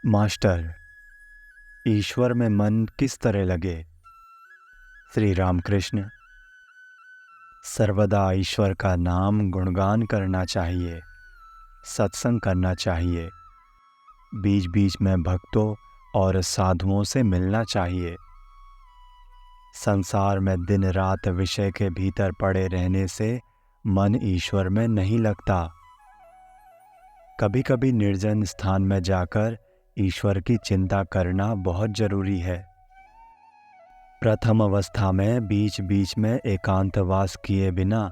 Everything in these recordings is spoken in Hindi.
मास्टर, ईश्वर में मन किस तरह लगे। श्री रामकृष्ण। सर्वदा ईश्वर का नाम गुणगान करना चाहिए, सत्संग करना चाहिए, बीच बीच में भक्तों और साधुओं से मिलना चाहिए। संसार में दिन रात विषय के भीतर पड़े रहने से मन ईश्वर में नहीं लगता। कभी कभी निर्जन स्थान में जाकर ईश्वर की चिंता करना बहुत जरूरी है। प्रथम अवस्था में बीच बीच में एकांतवास किए बिना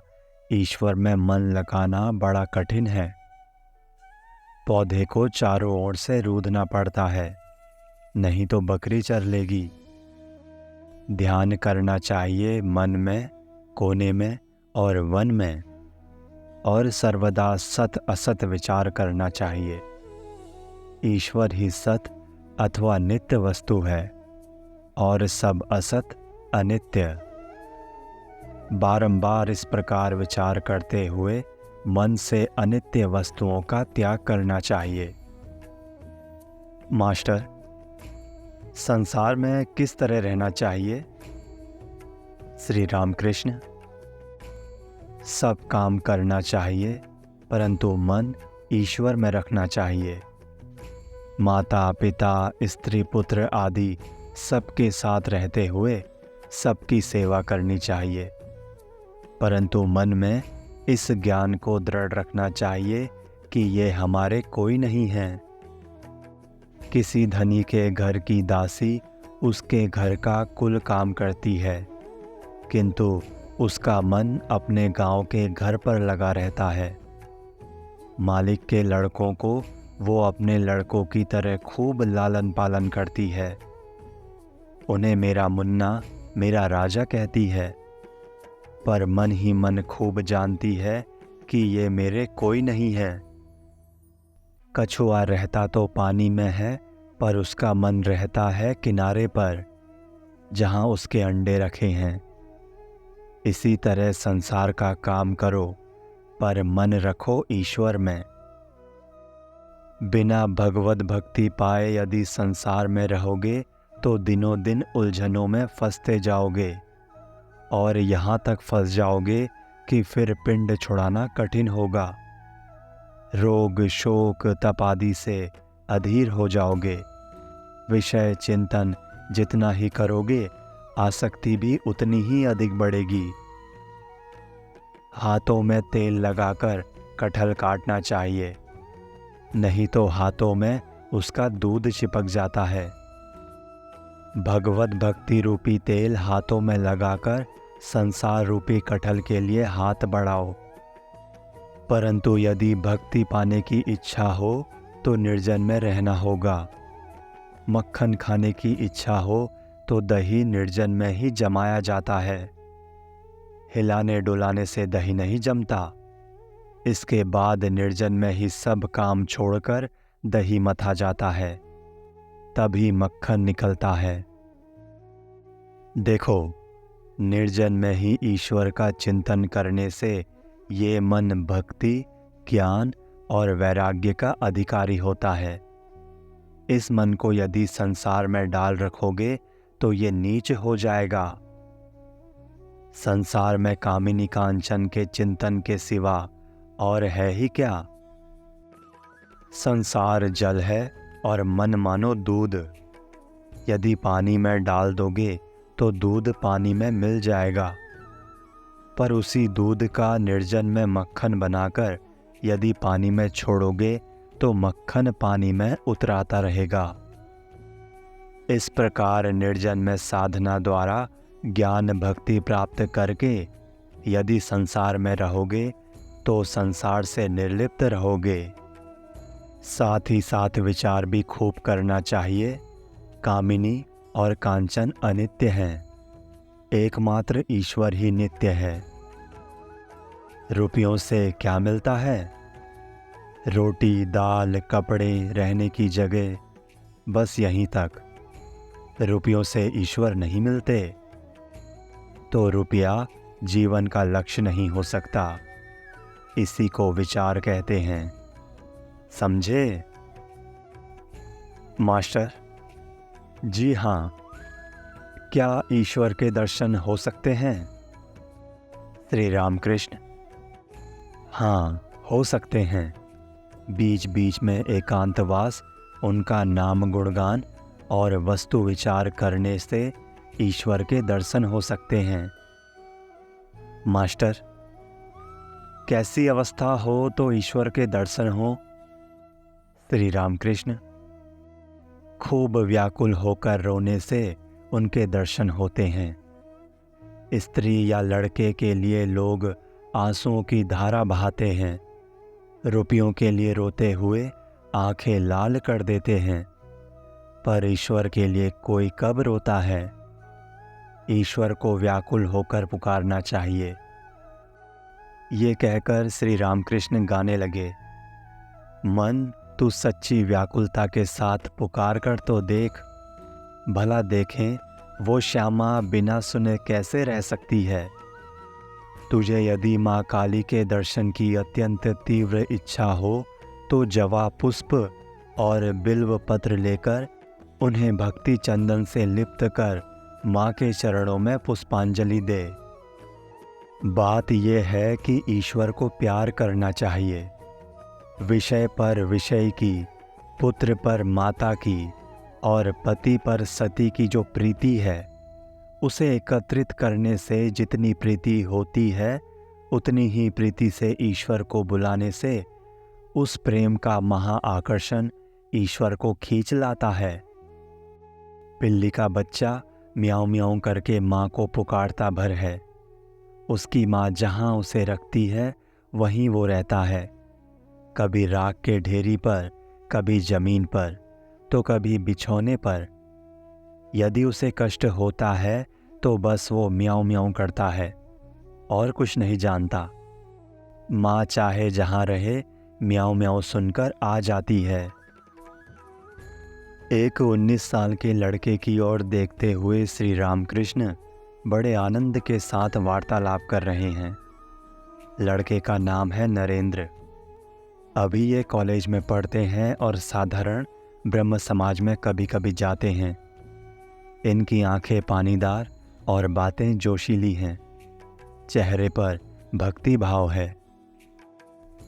ईश्वर में मन लगाना बड़ा कठिन है। पौधे को चारों ओर से रूधना पड़ता है, नहीं तो बकरी चर लेगी। ध्यान करना चाहिए मन में, कोने में और वन में, और सर्वदा सत असत विचार करना चाहिए। ईश्वर ही सत अथवा नित्य वस्तु है और सब असत अनित्य। बारंबार इस प्रकार विचार करते हुए मन से अनित्य वस्तुओं का त्याग करना चाहिए। मास्टर, संसार में किस तरह रहना चाहिए। श्री रामकृष्ण। सब काम करना चाहिए, परंतु मन ईश्वर में रखना चाहिए। माता पिता स्त्री पुत्र आदि सबके साथ रहते हुए सबकी सेवा करनी चाहिए, परंतु मन में इस ज्ञान को दृढ़ रखना चाहिए कि ये हमारे कोई नहीं हैं। किसी धनी के घर की दासी उसके घर का कुल काम करती है, किंतु उसका मन अपने गांव के घर पर लगा रहता है। मालिक के लड़कों को वो अपने लड़कों की तरह खूब लालन पालन करती है। उन्हें मेरा मुन्ना, मेरा राजा कहती है, पर मन ही मन खूब जानती है कि ये मेरे कोई नहीं है। कछुआ रहता तो पानी में है, पर उसका मन रहता है किनारे पर, जहां उसके अंडे रखे हैं। इसी तरह संसार का काम करो, पर मन रखो ईश्वर में। बिना भगवत भक्ति पाए यदि संसार में रहोगे तो दिनों दिन उलझनों में फंसते जाओगे, और यहाँ तक फंस जाओगे कि फिर पिंड छुड़ाना कठिन होगा। रोग शोक तप आदि से अधीर हो जाओगे। विषय चिंतन जितना ही करोगे, आसक्ति भी उतनी ही अधिक बढ़ेगी। हाथों में तेल लगाकर कटहल काटना चाहिए, नहीं तो हाथों में उसका दूध चिपक जाता है। भगवत भक्ति रूपी तेल हाथों में लगाकर संसार रूपी कटहल के लिए हाथ बढ़ाओ। परंतु यदि भक्ति पाने की इच्छा हो तो निर्जन में रहना होगा। मक्खन खाने की इच्छा हो तो दही निर्जन में ही जमाया जाता है। हिलाने डुलाने से दही नहीं जमता। इसके बाद निर्जन में ही सब काम छोड़कर दही मथा जाता है, तभी मक्खन निकलता है। देखो, निर्जन में ही ईश्वर का चिंतन करने से ये मन भक्ति, ज्ञान और वैराग्य का अधिकारी होता है। इस मन को यदि संसार में डाल रखोगे तो ये नीच हो जाएगा। संसार में कामिनी कांचन के चिंतन के सिवा और है ही क्या। संसार जल है और मन मानो दूध। यदि पानी में डाल दोगे तो दूध पानी में मिल जाएगा, पर उसी दूध का निर्जन में मक्खन बनाकर यदि पानी में छोड़ोगे तो मक्खन पानी में उतराता रहेगा। इस प्रकार निर्जन में साधना द्वारा ज्ञान भक्ति प्राप्त करके यदि संसार में रहोगे तो संसार से निर्लिप्त रहोगे। साथ ही साथ विचार भी खूब करना चाहिए। कामिनी और कांचन अनित्य हैं, एकमात्र ईश्वर ही नित्य है। रुपयों से क्या मिलता है। रोटी दाल कपड़े रहने की जगह, बस यहीं तक। रुपयों से ईश्वर नहीं मिलते, तो रुपया जीवन का लक्ष्य नहीं हो सकता। इसी को विचार कहते हैं, समझे। मास्टर, जी हाँ, क्या ईश्वर के दर्शन हो सकते हैं? श्री रामकृष्ण, हाँ, हो सकते हैं। बीच बीच में एकांतवास, उनका नाम गुणगान और वस्तु विचार करने से ईश्वर के दर्शन हो सकते हैं। मास्टर, कैसी अवस्था हो तो ईश्वर के दर्शन हो? श्री रामकृष्ण, खूब व्याकुल होकर रोने से उनके दर्शन होते हैं। स्त्री या लड़के के लिए लोग आंसुओं की धारा बहाते हैं, रुपयों के लिए रोते हुए आंखें लाल कर देते हैं, पर ईश्वर के लिए कोई कब रोता है? ईश्वर को व्याकुल होकर पुकारना चाहिए। ये कहकर श्री रामकृष्ण गाने लगे। मन, तू सच्ची व्याकुलता के साथ पुकार कर तो देख, भला देखें वो श्यामा बिना सुने कैसे रह सकती है। तुझे यदि माँ काली के दर्शन की अत्यंत तीव्र इच्छा हो तो जवा पुष्प और बिल्व पत्र लेकर उन्हें भक्ति चंदन से लिप्त कर माँ के चरणों में पुष्पांजलि दे। बात यह है कि ईश्वर को प्यार करना चाहिए। विषय पर विषय की, पुत्र पर माता की और पति पर सती की जो प्रीति है, उसे एकत्रित करने से जितनी प्रीति होती है, उतनी ही प्रीति से ईश्वर को बुलाने से उस प्रेम का महाआकर्षण ईश्वर को खींच लाता है। पिल्ली का बच्चा म्याऊं म्याऊं करके माँ को पुकारता भर है। उसकी माँ जहाँ उसे रखती है वहीं वो रहता है, कभी राख के ढेरी पर, कभी जमीन पर, तो कभी बिछौने पर। यदि उसे कष्ट होता है तो बस वो म्याऊं म्याऊं करता है और कुछ नहीं जानता। माँ चाहे जहाँ रहे म्याऊं म्याऊं सुनकर आ जाती है। एक 19 साल के लड़के की ओर देखते हुए श्री रामकृष्ण बड़े आनंद के साथ वार्तालाप कर रहे हैं। लड़के का नाम है नरेंद्र। अभी ये कॉलेज में पढ़ते हैं और साधारण ब्रह्म समाज में कभी कभी जाते हैं। इनकी आंखें पानीदार और बातें जोशीली हैं। चेहरे पर भक्ति भाव है।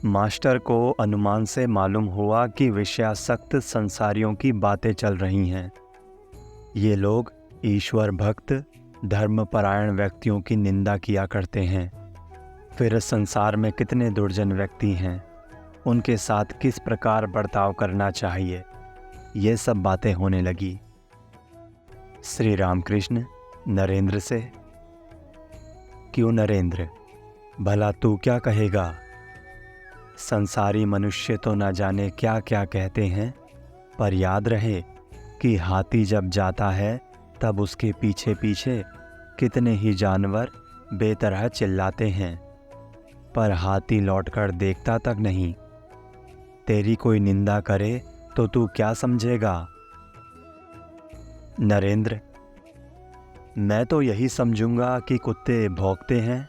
मास्टर को अनुमान से मालूम हुआ कि विषयासक्त संसारियों की बातें चल रही हैं। ये लोग ईश्वर भक्त, धर्मपरायण व्यक्तियों की निंदा किया करते हैं। फिर संसार में कितने दुर्जन व्यक्ति हैं, उनके साथ किस प्रकार बर्ताव करना चाहिए, ये सब बातें होने लगी। श्री रामकृष्ण नरेंद्र से, क्यों नरेंद्र, भला तू क्या कहेगा? संसारी मनुष्य तो न जाने क्या क्या कहते हैं, पर याद रहे कि हाथी जब जाता है तब उसके पीछे पीछे कितने ही जानवर बेतरह चिल्लाते हैं, पर हाथी लौटकर देखता तक नहीं। तेरी कोई निंदा करे तो तू क्या समझेगा? नरेंद्र, मैं तो यही समझूंगा कि कुत्ते भौंकते हैं।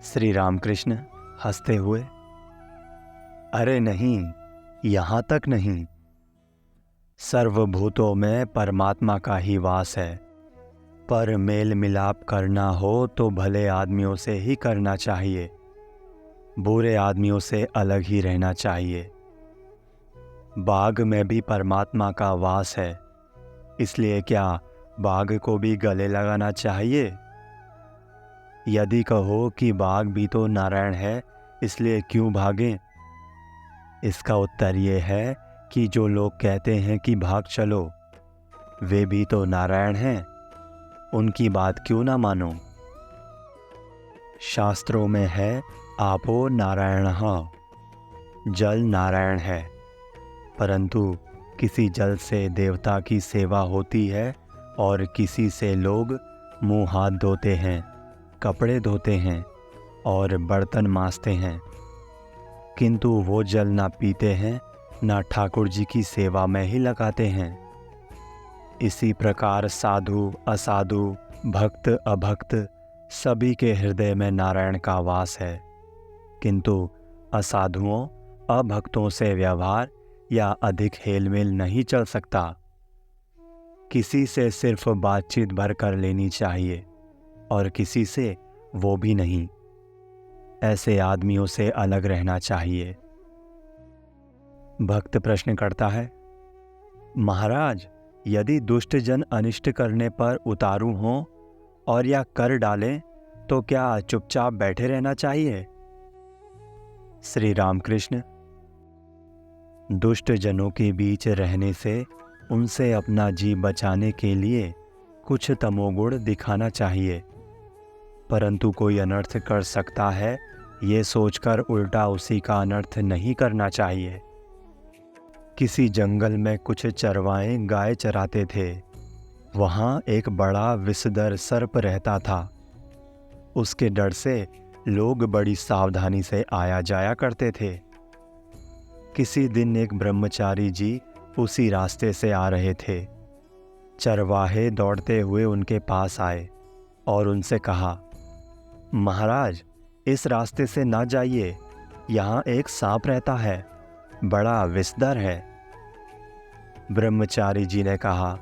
श्री रामकृष्ण हंसते हुए, अरे नहीं, यहाँ तक नहीं। सर्वभूतों में परमात्मा का ही वास है, पर मेल मिलाप करना हो तो भले आदमियों से ही करना चाहिए, बुरे आदमियों से अलग ही रहना चाहिए। बाघ में भी परमात्मा का वास है, इसलिए क्या बाघ को भी गले लगाना चाहिए? यदि कहो कि बाघ भी तो नारायण है, इसलिए क्यों भागें? इसका उत्तर ये है कि जो लोग कहते हैं कि भाग चलो, वे भी तो नारायण हैं, उनकी बात क्यों ना मानो? शास्त्रों में है आपो नारायणः, जल नारायण है, परंतु किसी जल से देवता की सेवा होती है और किसी से लोग मुंह हाथ धोते हैं, कपड़े धोते हैं और बर्तन मांजते हैं, किंतु वो जल ना पीते हैं, ना ठाकुर जी की सेवा में ही लगाते हैं। इसी प्रकार साधु असाधु, भक्त अभक्त, सभी के हृदय में नारायण का वास है, किंतु असाधुओं अभक्तों से व्यवहार या अधिक हेलमेल नहीं चल सकता। किसी से सिर्फ बातचीत भर कर लेनी चाहिए और किसी से वो भी नहीं। ऐसे आदमियों से अलग रहना चाहिए। भक्त प्रश्न करता है, महाराज, यदि दुष्ट जन अनिष्ट करने पर उतारू हों और या कर डालें तो क्या चुपचाप बैठे रहना चाहिए? श्री रामकृष्ण, दुष्ट जनों के बीच रहने से उनसे अपना जी बचाने के लिए कुछ तमोगुण दिखाना चाहिए, परंतु कोई अनर्थ कर सकता है ये सोचकर उल्टा उसी का अनर्थ नहीं करना चाहिए। किसी जंगल में कुछ चरवाहे गाय चराते थे। वहाँ एक बड़ा विषधर सर्प रहता था। उसके डर से लोग बड़ी सावधानी से आया जाया करते थे। किसी दिन एक ब्रह्मचारी जी उसी रास्ते से आ रहे थे। चरवाहे दौड़ते हुए उनके पास आए और उनसे कहा, महाराज, इस रास्ते से ना जाइए, यहाँ एक सांप रहता है, बड़ा विषधर है। ब्रह्मचारी जी ने कहा,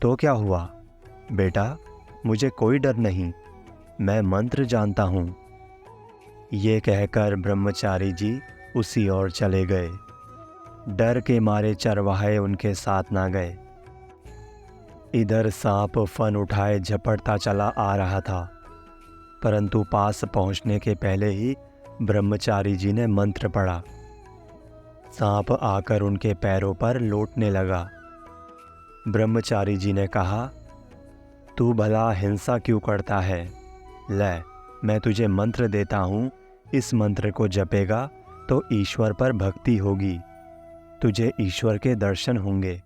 तो क्या हुआ बेटा, मुझे कोई डर नहीं, मैं मंत्र जानता हूँ। ये कहकर ब्रह्मचारी जी उसी ओर चले गए। डर के मारे चरवाहे उनके साथ ना गए। इधर सांप फन उठाए झपटता चला आ रहा था, परंतु पास पहुंचने के पहले ही ब्रह्मचारी जी ने मंत्र पढ़ा। सांप आकर उनके पैरों पर लौटने लगा। ब्रह्मचारी जी ने कहा, तू भला हिंसा क्यों करता है? ले, मैं तुझे मंत्र देता हूँ, इस मंत्र को जपेगा तो ईश्वर पर भक्ति होगी, तुझे ईश्वर के दर्शन होंगे,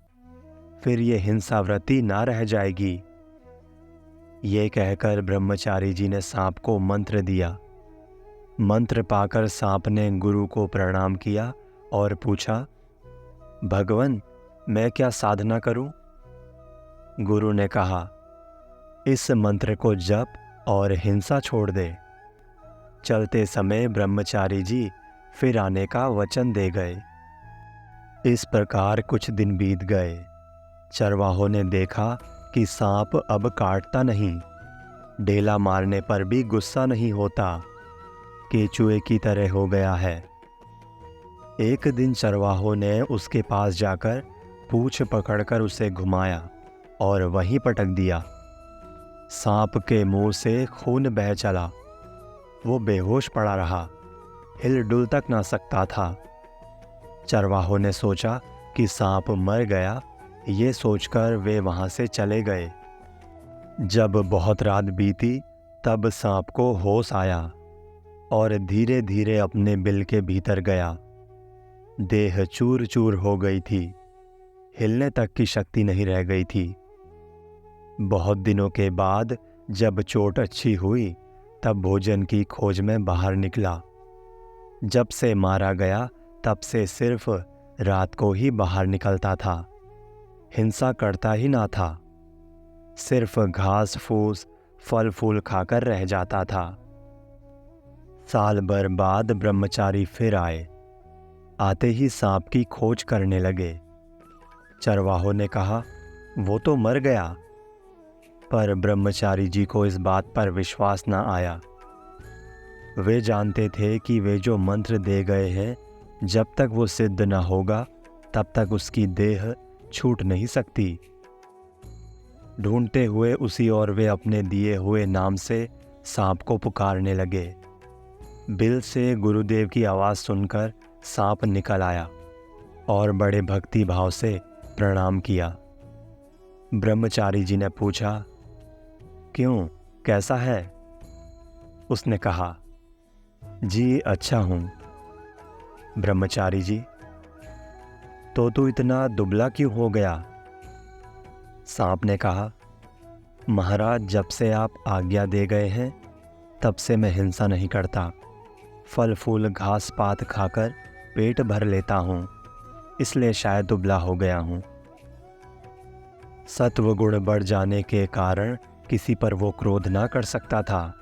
फिर ये हिंसावृत्ति ना रह जाएगी। ये कहकर ब्रह्मचारी जी ने सांप को मंत्र दिया। मंत्र पाकर सांप ने गुरु को प्रणाम किया और पूछा, भगवन, मैं क्या साधना करूं? गुरु ने कहा, इस मंत्र को जप और हिंसा छोड़ दे। चलते समय ब्रह्मचारी जी फिर आने का वचन दे गए। इस प्रकार कुछ दिन बीत गए। चरवाहों ने देखा कि सांप अब काटता नहीं, ढेला मारने पर भी गुस्सा नहीं होता, केचुए की तरह हो गया है। एक दिन चरवाहों ने उसके पास जाकर पूंछ पकड़कर उसे घुमाया और वहीं पटक दिया। सांप के मुंह से खून बह चला। वो बेहोश पड़ा रहा, हिल डुल तक ना सकता था। चरवाहों ने सोचा कि सांप मर गया। ये सोचकर वे वहां से चले गए। जब बहुत रात बीती तब सांप को होश आया और धीरे धीरे अपने बिल के भीतर गया। देह चूर चूर हो गई थी, हिलने तक की शक्ति नहीं रह गई थी। बहुत दिनों के बाद जब चोट अच्छी हुई तब भोजन की खोज में बाहर निकला। जब से मारा गया तब से सिर्फ रात को ही बाहर निकलता था, हिंसा करता ही ना था, सिर्फ घास फूस फल फूल खाकर रह जाता था। साल भर बाद ब्रह्मचारी फिर आए। आते ही सांप की खोज करने लगे। चरवाहों ने कहा, वो तो मर गया, पर ब्रह्मचारी जी को इस बात पर विश्वास न आया। वे जानते थे कि वे जो मंत्र दे गए हैं, जब तक वो सिद्ध न होगा तब तक उसकी देह छूट नहीं सकती। ढूंढते हुए उसी ओर वे अपने दिए हुए नाम से सांप को पुकारने लगे। बिल से गुरुदेव की आवाज़ सुनकर सांप निकल आया और बड़े भक्ति भाव से प्रणाम किया। ब्रह्मचारी जी ने पूछा, क्यों, कैसा है? उसने कहा, जी अच्छा हूँ। ब्रह्मचारी जी, तो तू इतना दुबला क्यों हो गया? सांप ने कहा, महाराज, जब से आप आज्ञा दे गए हैं तब से मैं हिंसा नहीं करता, फल फूल घास पात खाकर पेट भर लेता हूँ, इसलिए शायद दुबला हो गया हूँ। सत्व गुण बढ़ जाने के कारण किसी पर वो क्रोध ना कर सकता था,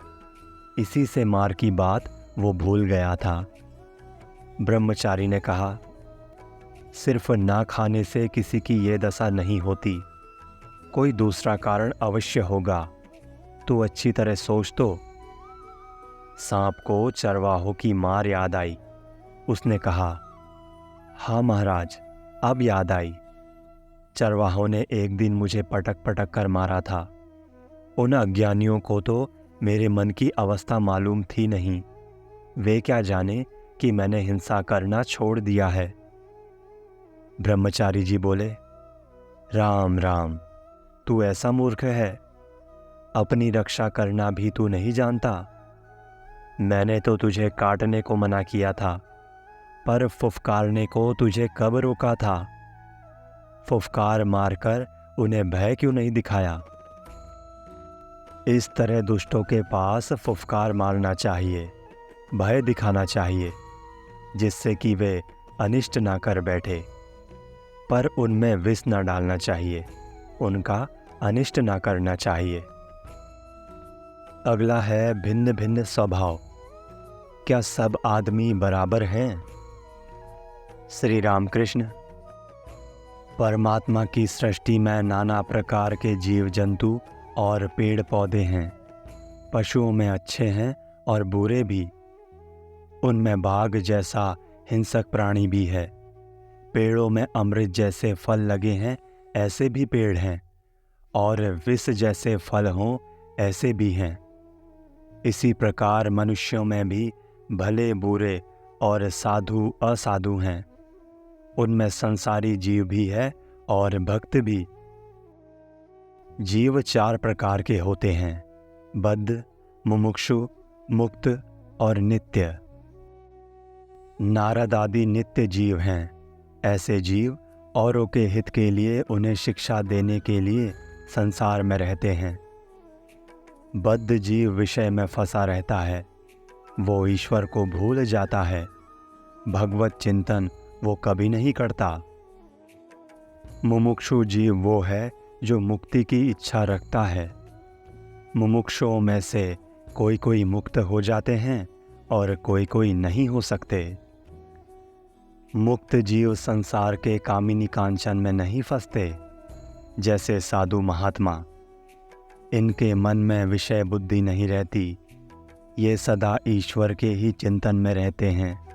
इसी से मार की बात वो भूल गया था। ब्रह्मचारी ने कहा, सिर्फ ना खाने से किसी की ये दशा नहीं होती, कोई दूसरा कारण अवश्य होगा। तू अच्छी तरह सोच तो। सांप को चरवाहों की मार याद आई। उसने कहा, हाँ महाराज, अब याद आई। चरवाहों ने एक दिन मुझे पटक पटक कर मारा था। उन अज्ञानियों को तो मेरे मन की अवस्था मालूम थी नहीं। वे क्या जाने कि मैंने हिंसा करना छोड़ दिया है। ब्रह्मचारी जी बोले, राम राम, तू ऐसा मूर्ख है, अपनी रक्षा करना भी तू नहीं जानता। मैंने तो तुझे काटने को मना किया था, पर फुफकारने को तुझे कब रोका था? फुफकार मारकर उन्हें भय क्यों नहीं दिखाया? इस तरह दुष्टों के पास फुफकार मारना चाहिए, भय दिखाना चाहिए, जिससे कि वे अनिष्ट ना कर बैठे। पर उनमें विष न डालना चाहिए, उनका अनिष्ट ना करना चाहिए। अगला है भिन्न भिन्न स्वभाव। क्या सब आदमी बराबर हैं? श्री रामकृष्ण। परमात्मा की सृष्टि में नाना प्रकार के जीव जंतु और पेड़ पौधे हैं। पशुओं में अच्छे हैं और बुरे भी। उनमें बाघ जैसा हिंसक प्राणी भी है। पेड़ों में अमृत जैसे फल लगे हैं, ऐसे भी पेड़ हैं, और विष जैसे फल हों, ऐसे भी हैं। इसी प्रकार मनुष्यों में भी भले बुरे और साधु असाधु हैं। उनमें संसारी जीव भी है और भक्त भी। जीव 4 प्रकार के होते हैं, बद्ध, मुमुक्षु, मुक्त और नित्य। नारद आदि नित्य जीव हैं। ऐसे जीव औरों के हित के लिए उन्हें शिक्षा देने के लिए संसार में रहते हैं। बद्ध जीव विषय में फंसा रहता है, वो ईश्वर को भूल जाता है। भगवत चिंतन वो कभी नहीं करता। मुमुक्षु जीव वो है जो मुक्ति की इच्छा रखता है। मुमुक्षुओं में से कोई कोई मुक्त हो जाते हैं और कोई कोई नहीं हो सकते। मुक्त जीव संसार के कामिनी कांचन में नहीं फंसते, जैसे साधु महात्मा। इनके मन में विषय बुद्धि नहीं रहती, ये सदा ईश्वर के ही चिंतन में रहते हैं।